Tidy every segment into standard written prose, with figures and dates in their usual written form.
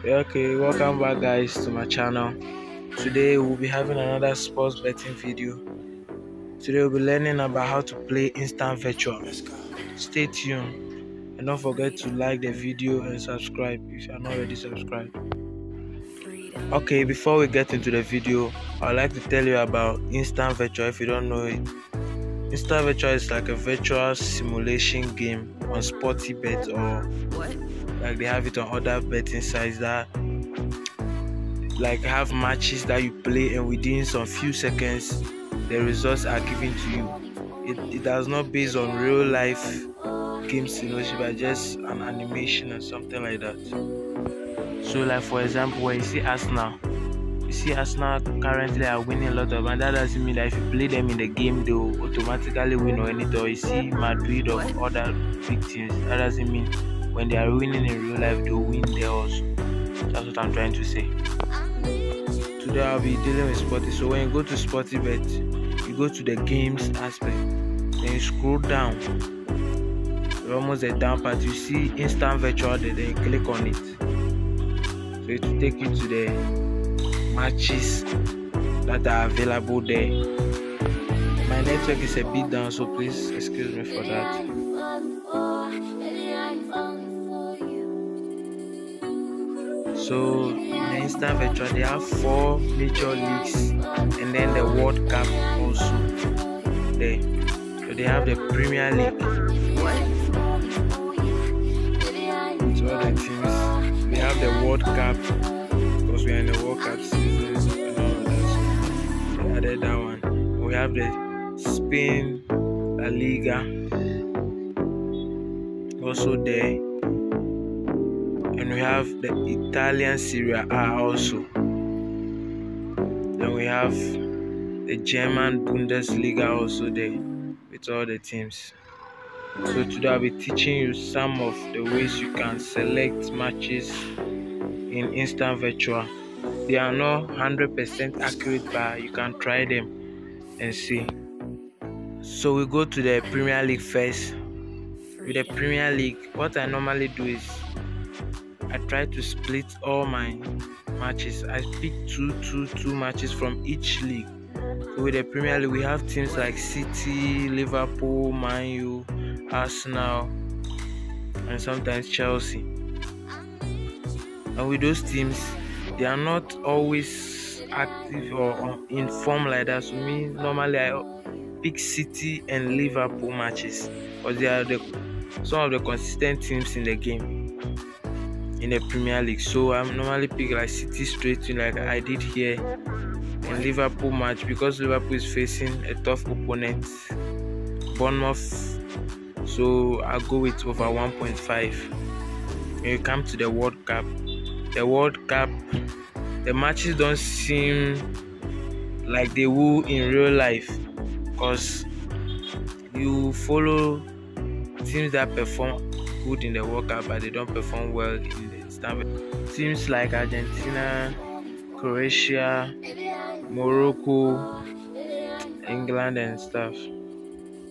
Okay, welcome back guys to my channel. Today we'll be having another sports betting video. Today we'll be learning about how to play instant virtual. Stay tuned and don't forget to like the video and subscribe if you're not already subscribed. Okay, before we get into the video, I'd like to tell you about instant virtual if you don't know it. Instant virtual is like a virtual simulation game on SPORTYBET, or like they have it on other betting sites that like have matches that you play, and within some few seconds the results are given to you. It does not based on real life game simulation, but just an animation or something like that. So like for example, when you see Arsenal currently are winning a lot of, and that doesn't mean that if you play them in the game they'll automatically win or anything. Or you see Madrid or other big teams, that doesn't mean when they are winning in real life they'll win there also. That's what I'm trying to say. Today I'll be dealing with Sporty. So when you go to SPORTYBET, you go to the games aspect, then you scroll down. You're almost the down part, you see instant virtual there, then you click on it. So it will take you to the matches that are available there. My network is a bit down, so please excuse me for that. So in the instant virtual they have 4 major leagues and then the World Cup also there. So they have the Premier League with all the teams. We have the World Cup because we are in the World Cup season and all of that. So they added that one. We have the Spain La Liga also there. And we have the Italian Serie A also. Then we have the German Bundesliga also there with all the teams. So today I'll be teaching you some of the ways you can select matches in instant virtual. They are not 100% accurate, but you can try them and see. So we go to the Premier League first. With the Premier League, what I normally do is I try to split all my matches. I pick two matches from each league. So with the Premier League, we have teams like City, Liverpool, Man U, Arsenal, and sometimes Chelsea. And with those teams, they are not always active or in form like that. So me, normally I pick City and Liverpool matches because they are some of the consistent teams in the game in the Premier League. So I normally pick like City straight in, like I did here, and Liverpool match because Liverpool is facing a tough opponent, Bournemouth. So I go with over 1.5. When you come to the World Cup, the matches don't seem like they will in real life because you follow teams that perform good in the World Cup but they don't perform well in the instant. Teams like Argentina, Croatia, Morocco, England and stuff.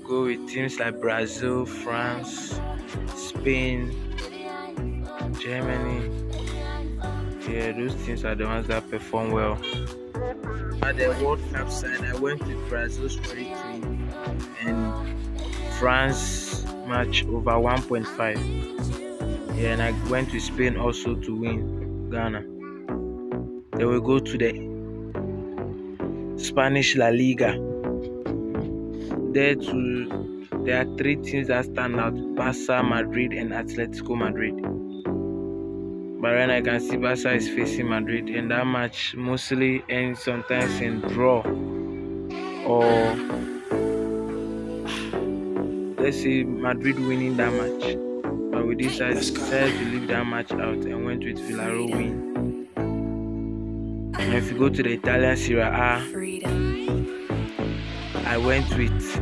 Go with teams like Brazil, France, Spain, Germany. Yeah, those teams are the ones that perform well. At the World Cup side, I went with Brazil straight win and France match over 1.5. Yeah, and I went to Spain also to win Ghana. Then we go to the Spanish La Liga. There are 3 teams that stand out: Barca, Madrid, and Atletico Madrid. But right now I can see Barca is facing Madrid, and that match mostly ends sometimes in draw, or let's say Madrid winning that match. But we decided to leave that match out and went with Villarreal win. And if you go to the Italian Serie A, I went with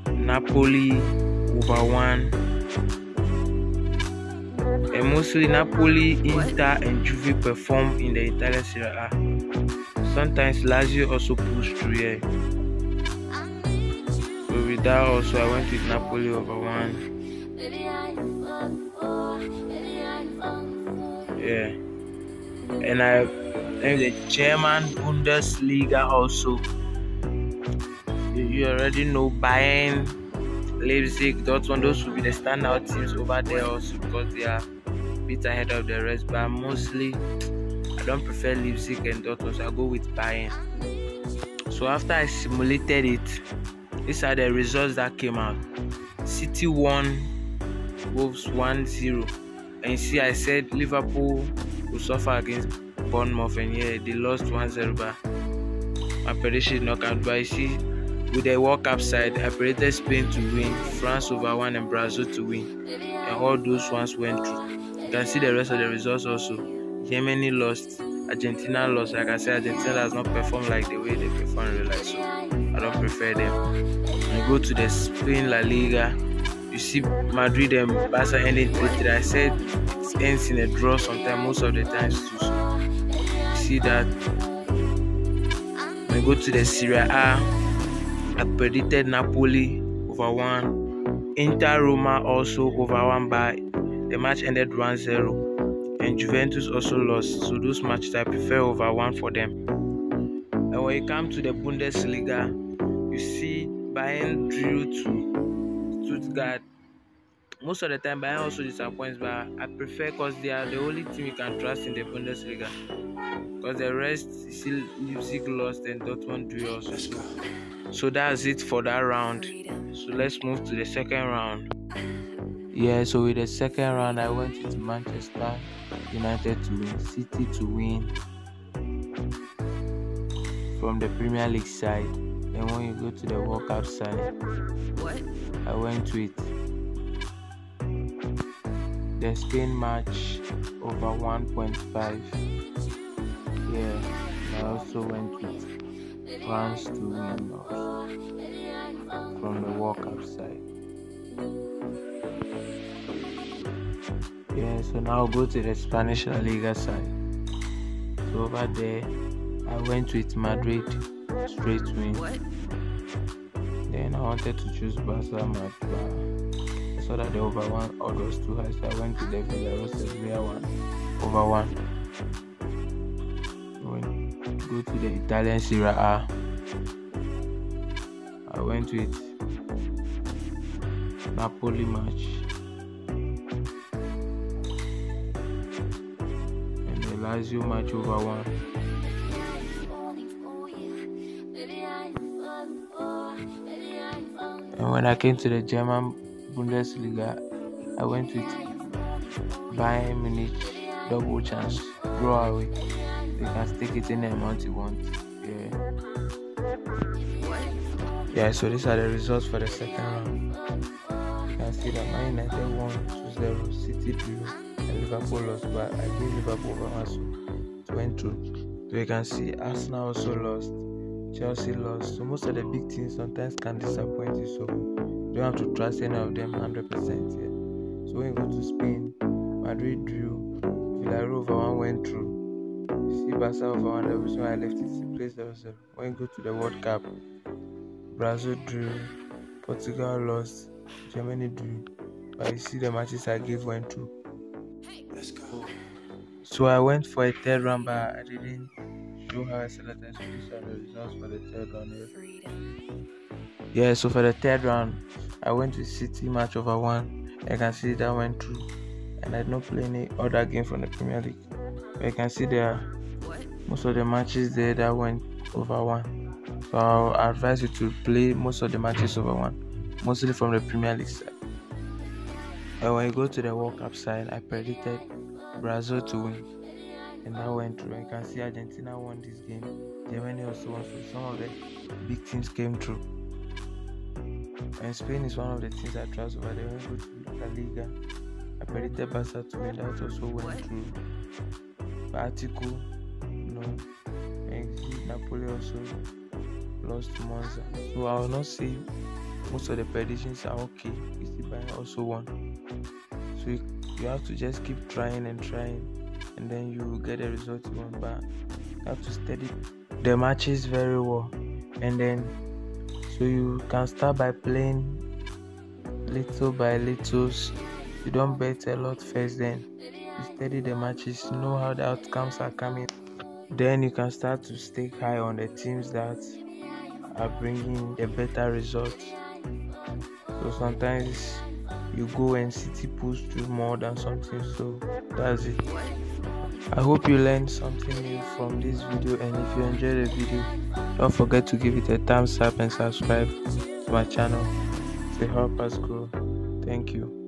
Napoli over 1. And mostly Napoli, Inter, and Juve perform in the Italian Serie A. Sometimes Lazio also push through here. So with that also I went with Napoli over 1. Yeah, and the German Bundesliga also. You already know Bayern, Leipzig, Dortmund. Those will be the standout teams over there also because they are a bit ahead of the rest. But mostly, I don't prefer Leipzig and Dortmund, so I go with Bayern. So after I simulated it, these are the results that came out. City won, Wolves 1-0. And you see, I said Liverpool will suffer against Bournemouth, and yeah, they lost 1-0. But my prediction knockout. But you see, with the World Cup side, I predicted Spain to win, France over 1, and Brazil to win. And all those ones went through. You can see the rest of the results also. Germany lost, Argentina lost. Like I said, Argentina has not performed like the way they perform in real life, so I don't prefer them. When you go to the Spain La Liga, you see Madrid and Barca ending 3-3. I said it ends in a draw sometimes, most of the times too. So you see that. When you go to the Serie A, I predicted Napoli over 1, Inter Roma also over 1, but the match ended 1-0, and Juventus also lost. So those matches I prefer over 1 for them. And when you come to the Bundesliga, you see Bayern drew to Stuttgart. Most of the time, Bayern also disappoints, but I prefer because they are the only team you can trust in the Bundesliga. Because the rest, you see Leipzig lost and Dortmund drew also. So that's it for that round. So let's move to the second round. Yeah, so with the second round, I went with Manchester United to win, City to win from the Premier League side. Then when you go to the World Cup side, I went with the Spain match over 1.5. Yeah, I also went with France to win from the World Cup side. Yeah, so now I'll go to the Spanish La Liga side. So over there, I went with Madrid straight win. Then I wanted to choose Barca match, but I saw that the over 1 odd was too high, so I went to the Villarreal one over 1. Go to the Italian Serie A. I went with Napoli match and the Lazio match over 1. And when I came to the German Bundesliga, I went with Bayern Munich double chance, draw away. You can stick it in the amount you want. Yeah, so these are the results for the second round. You can see that Man United won 2-0, City drew, and Liverpool lost, but I gave Liverpover one, so it went through. So you can see Arsenal also lost, Chelsea lost. So most of the big teams sometimes can disappoint you, so you don't have to trust any of them 100%. Yeah. So when you go to Spain, Madrid drew, Villarreal over 1 went through. You see Barca over 1, the reason why I left it in place 0-0. When you go to the World Cup, Brazil drew, Portugal lost, Germany drew, but you see the matches I gave went through. Let's go. So I went for a third round, but I didn't show how I selected. So these are the results for the third round here. Yeah, so for the third round, I went with City match over 1. I can see that went through, and I did not play any other game from the Premier League. But you can see there are most of the matches there that went over 1. So I'll advise you to play most of the matches over 1, mostly from the Premier League side. And when you go to the World Cup side, I predicted Brazil to win, and that went through. You can see Argentina won this game, Germany also won, so some of the big teams came through. And Spain is one of the teams I trust over there. When you go to La Liga, I predicted Barca to win, that also went through. But Atiku, and Napoli also lost to Monza. So I will not say most of the predictions are okay. You see, Bayern also won. So you have to just keep trying, and then you will get the result you want. But you have to study the matches very well, and then so you can start by playing little by little. You don't bet a lot first, then you study the matches, know how the outcomes are coming. Then you can start to stake high on the teams that are bringing a better result. So sometimes you go and City push through more than something. So that's it. I hope you learned something new from this video, and if you enjoyed the video, don't forget to give it a thumbs up and subscribe to my channel to help us grow. Thank you.